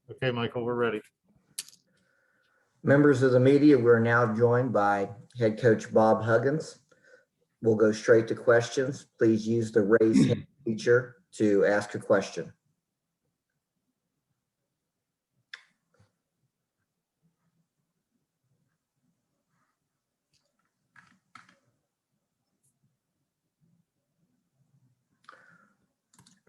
Okay, Michael, we're ready. Members of the media, we're now joined by head coach Bob Huggins. We'll go straight to questions. Please use the raise hand feature to ask a question.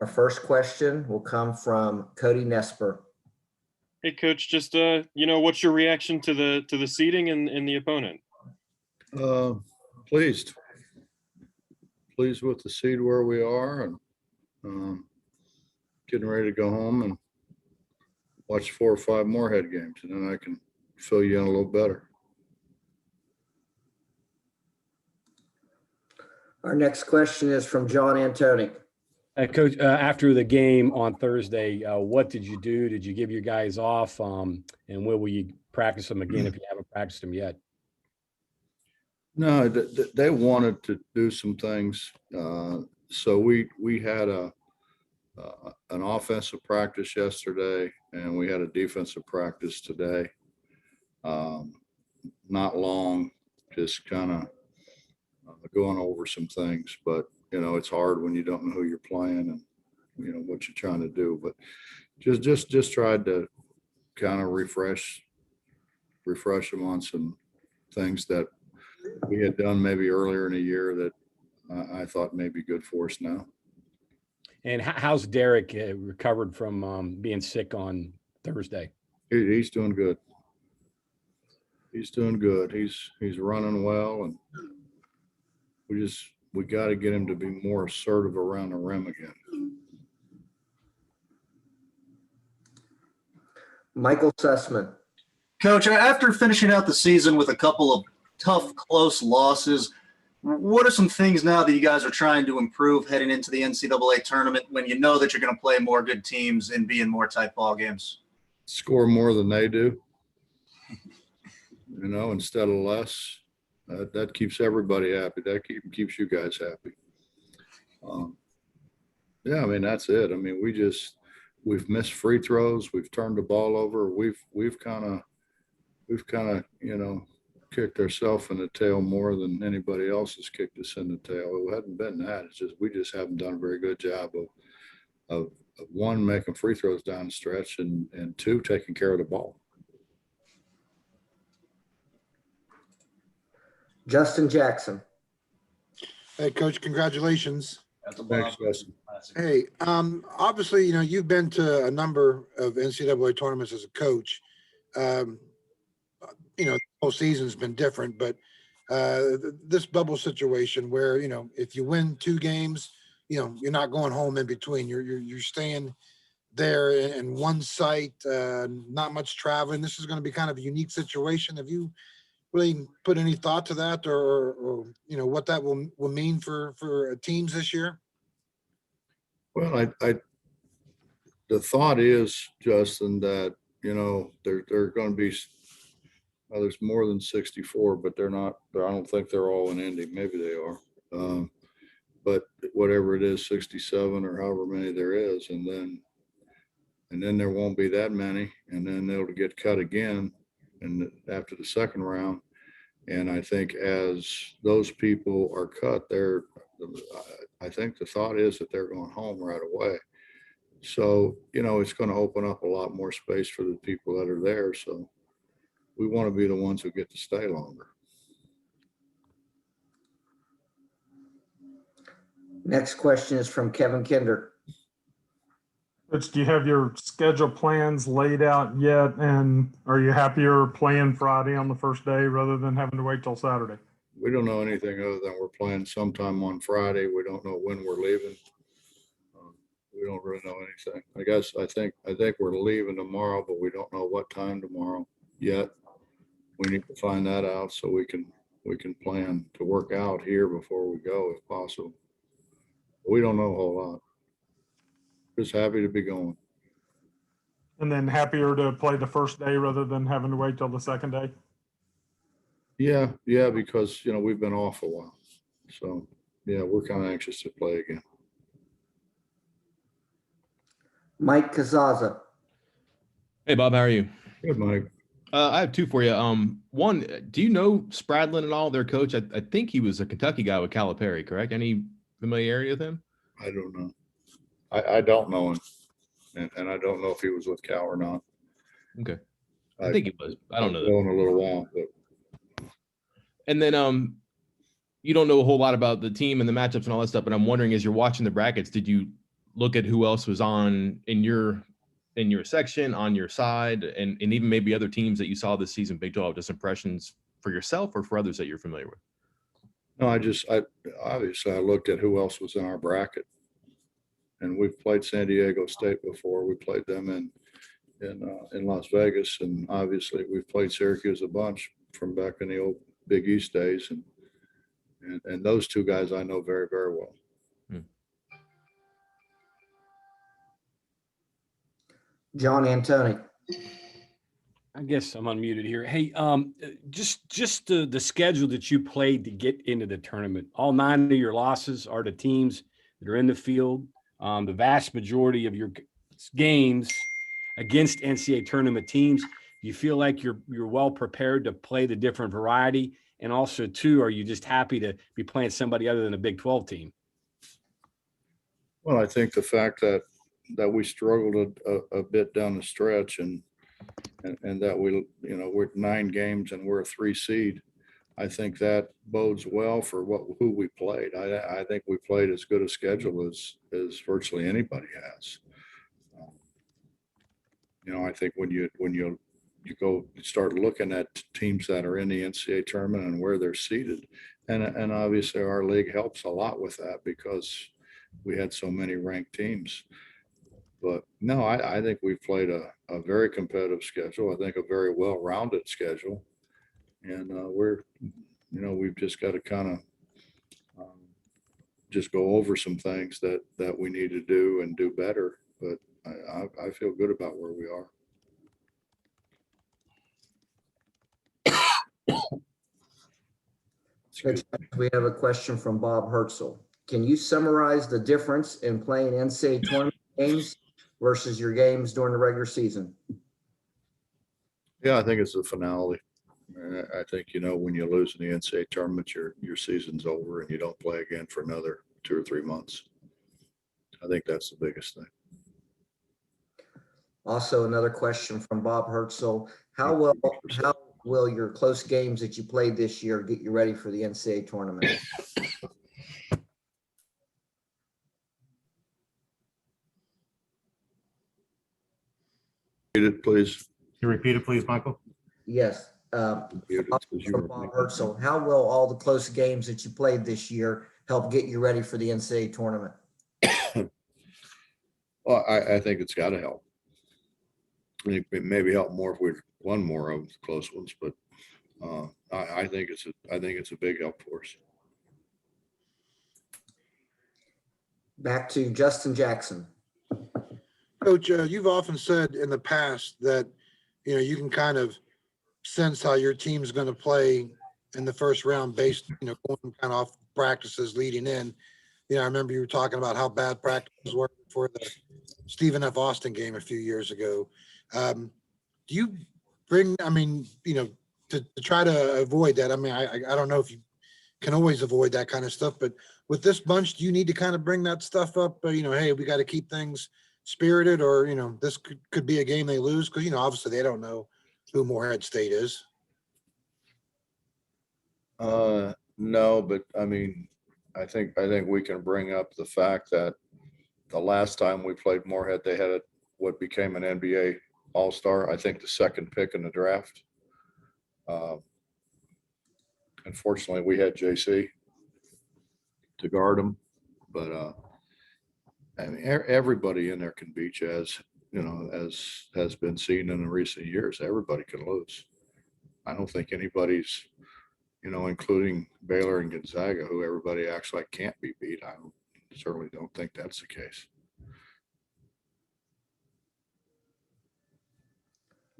Our first question will come from Cody Nesper. Hey, Coach, just what's your reaction to the seeding and the opponent? Pleased with the seed where we are, and getting ready to go home and watch 4 or 5 more head games, and then I can fill you in a little better. Our next question is from John Antonic. Coach, after the game on Thursday, what did you do? Did you give your guys off? And when will you practice them again if you haven't practiced them yet? No, they wanted to do some things. So we had an offensive practice yesterday, and we had a defensive practice today. Not long, just kind of going over some things, but it's hard when you don't know who you're playing and what you're trying to do. But just tried to kind of refresh them on some things that we had done maybe earlier in the year that I thought may be good for us now. And how's Derek recovered from being sick on Thursday? He's doing good. He's doing good. He's running well, and we got to get him to be more assertive around the rim again. Michael Sussman. Coach, after finishing out the season with a couple of tough, close losses, what are some things now that you guys are trying to improve heading into the NCAA tournament when you know that you're going to play more good teams and be in more tight ball games? Score more than they do, instead of less. That keeps everybody happy. That keeps you guys happy. Yeah, I mean, that's it. I mean, we've missed free throws. We've turned the ball over. We've kind of kicked ourselves in the tail more than anybody else has kicked us in the tail. It hadn't been that. It's just we just haven't done a very good job of one, making free throws down the stretch, and 2, taking care of the ball. Justin Jackson. Hey, Coach, congratulations. Thanks, Justin. Hey, obviously, you've been to a number of NCAA tournaments as a coach. The whole season's been different, but this bubble situation where, if you win 2 games, you're not going home in between. You're staying there in one site, not much traveling. This is going to be kind of a unique situation. Have you really put any thought to that, or what that will mean for teams this year? Well, the thought is, Justin, that they're going to be. Well, there's more than 64, but they're not. I don't think they're all in Indy. Maybe they are, but whatever it is, 67 or however many there is, and then there won't be that many, and then they'll get cut again. And after the second round, and I think as those people are cut, I think the thought is that they're going home right away. So, it's going to open up a lot more space for the people that are there. So we want to be the ones who get to stay longer. Next question is from Kevin Kinder. Coach, do you have your schedule plans laid out yet? And are you happier playing Friday on the first day rather than having to wait till Saturday? We don't know anything other than we're playing sometime on Friday. We don't know when we're leaving. We don't really know anything. I think we're leaving tomorrow, but we don't know what time tomorrow yet. We need to find that out so we can plan to work out here before we go if possible. We don't know a whole lot. Just happy to be going. And then happier to play the first day rather than having to wait till the second day? Yeah, because we've been off a while. So yeah, we're kind of anxious to play again. Mike Kazaza. Hey, Bob, how are you? Good, Mike. I have two for you. One, do you know Spradlin at all, their coach? I think he was a Kentucky guy with Calipari, correct? Any familiarity with him? I don't know. I don't know him. And I don't know if he was with Cal or not. Okay. I think he was. I don't know that. In a little while, but And then you don't know a whole lot about the team and the matchups and all that stuff, but I'm wondering, as you're watching the brackets, did you look at who else was on in your section, on your side, and even maybe other teams that you saw this season, Big 12, just impressions for yourself or for others that you're familiar with? no, I obviously I looked at who else was in our bracket. And we've played San Diego State before. We played them in Las Vegas, and obviously we've played Syracuse a bunch from back in the old Big East days, and those two guys I know very, very well. John Antoni. I guess I'm unmuted here. Hey, just the schedule that you played to get into the tournament. All 9 of your losses are to teams that are in the field. The vast majority of your games against NCAA tournament teams. Do you feel like you're well prepared to play the different variety? And also, too, are you just happy to be playing somebody other than a Big 12 team? Well, I think the fact that we struggled a bit down the stretch and that we're 9 games and we're a 3 seed. I think that bodes well for who we played. I think we played as good a schedule as virtually anybody has. I think when you go start looking at teams that are in the NCAA tournament and where they're seated, and obviously our league helps a lot with that because we had so many ranked teams. But no, I think we've played a very competitive schedule. I think a very well-rounded schedule, and we've just got to kind of just go over some things that we need to do and do better. But I feel good about where we are. We have a question from Bob Herzl. Can you summarize the difference in playing NCAA tournament games versus your games during the regular season? Yeah, I think it's the finality. I think, when you lose in the NCAA tournament, your season's over and you don't play again for another 2 or 3 months. I think that's the biggest thing. Also, another question from Bob Herzl. How will your close games that you played this year get you ready for the NCAA tournament? Repeat it, please. Can you repeat it, please, Michael? Yes. From Bob Herzl. How will all the close games that you played this year help get you ready for the NCAA tournament? Well, I think it's got to help. I think it maybe help more if we won more of the close ones, but I think it's a big help for us. Back to Justin Jackson. Coach, you've often said in the past that, you can kind of sense how your team's going to play in the first round based, going kind of off practices leading in. I remember you were talking about how bad practices were for the Stephen F. Austin game a few years ago. Do you bring, to try to avoid that? I don't know if you can always avoid that kind of stuff, but with this bunch, do you need to kind of bring that stuff up? Hey, we got to keep things spirited, or, this could be a game they lose because, obviously they don't know who Morehead State is. No, but I think we can bring up the fact that the last time we played Morehead, they had what became an NBA All-Star, I think the second pick in the draft. Unfortunately, we had JC to guard him, but everybody in there can beat you, as has been seen in the recent years. Everybody can lose. I don't think anybody's, including Baylor and Gonzaga, who everybody acts like can't be beat. I certainly don't think that's the case.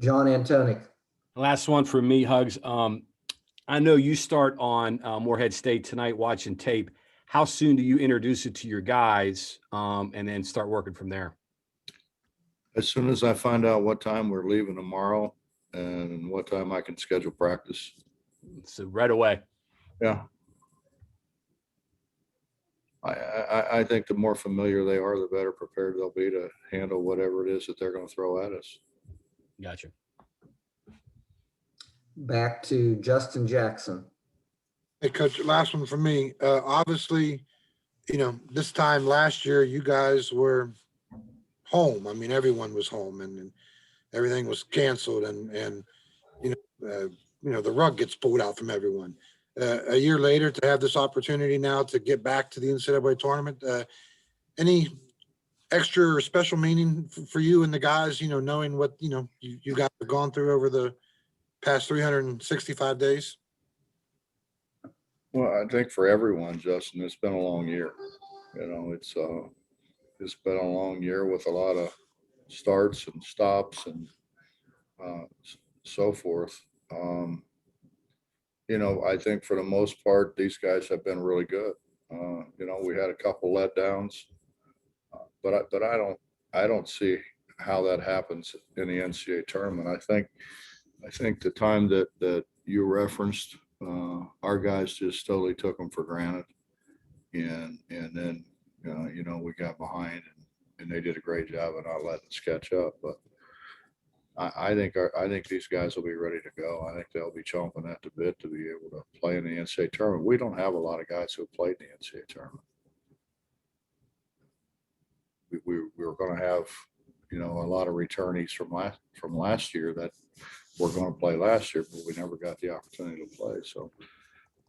John Antoni. Last one for me, Hugs. I know you start on Morehead State tonight watching tape. How soon do you introduce it to your guys and then start working from there? As soon as I find out what time we're leaving tomorrow and what time I can schedule practice. So right away. Yeah. I think the more familiar they are, the better prepared they'll be to handle whatever it is that they're going to throw at us. Gotcha. Back to Justin Jackson. Hey, Coach, last one for me. Obviously, this time last year, you guys were home. I mean, everyone was home and everything was canceled and the rug gets pulled out from everyone. A year later to have this opportunity now to get back to the NCAA tournament, any extra or special meaning for you and the guys, knowing what, you guys have gone through over the past 365 days? Well, I think for everyone, Justin, it's been a long year. It's been a long year with a lot of starts and stops and so forth. I think for the most part, these guys have been really good. We had a couple letdowns, but I don't see how that happens in the NCAA tournament. I think the time that you referenced, our guys just totally took them for granted, and then we got behind and they did a great job of not letting us catch up. But I think these guys will be ready to go. I think they'll be chomping at the bit to be able to play in the NCAA tournament. We don't have a lot of guys who have played in the NCAA tournament. We were going to have, a lot of returnees from last year that were going to play last year, but we never got the opportunity to play. So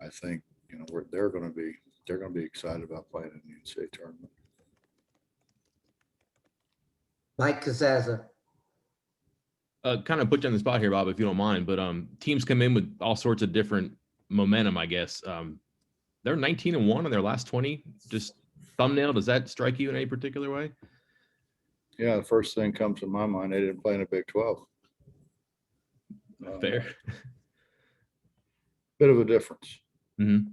I think, they're going to be excited about playing in the NCAA tournament. Mike Kazaza. Kind of put you on the spot here, Bob, if you don't mind, but teams come in with all sorts of different momentum, I guess. They're 19-1 in their last 20. Just thumbnail, does that strike you in any particular way? Yeah, the first thing comes to my mind, they didn't play in the Big 12. Fair. Bit of a difference. Mm-hmm.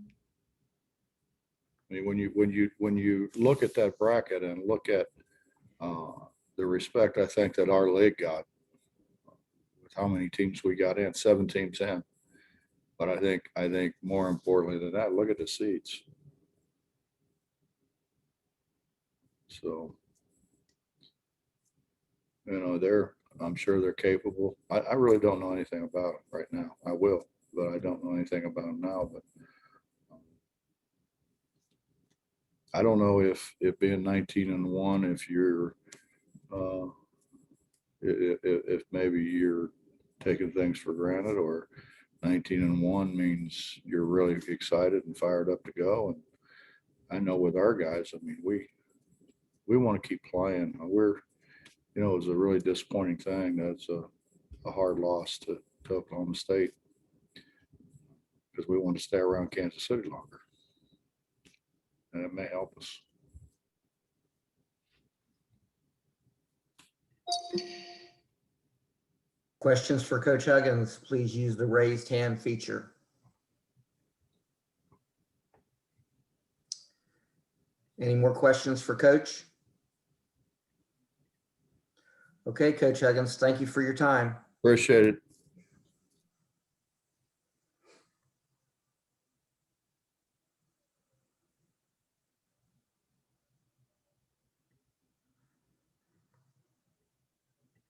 I mean, when you look at that bracket and look at the respect I think that our league got with how many teams we got in, 7 teams in. But I think more importantly than that, look at the seeds. So, I'm sure they're capable. I really don't know anything about them right now. I will, but I don't know anything about them now. But I don't know if being 19-1, if you're, if maybe you're taking things for granted, or 19-1 means you're really excited and fired up to go. And I know with our guys, I mean, we want to keep playing. It was a really disappointing thing. That's a hard loss to Oklahoma State, because we want to stay around Kansas City longer, and it may help us. Questions for Coach Huggins, please use the raised hand feature. Any more questions for Coach? Okay, Coach Huggins, thank you for your time. Appreciate it.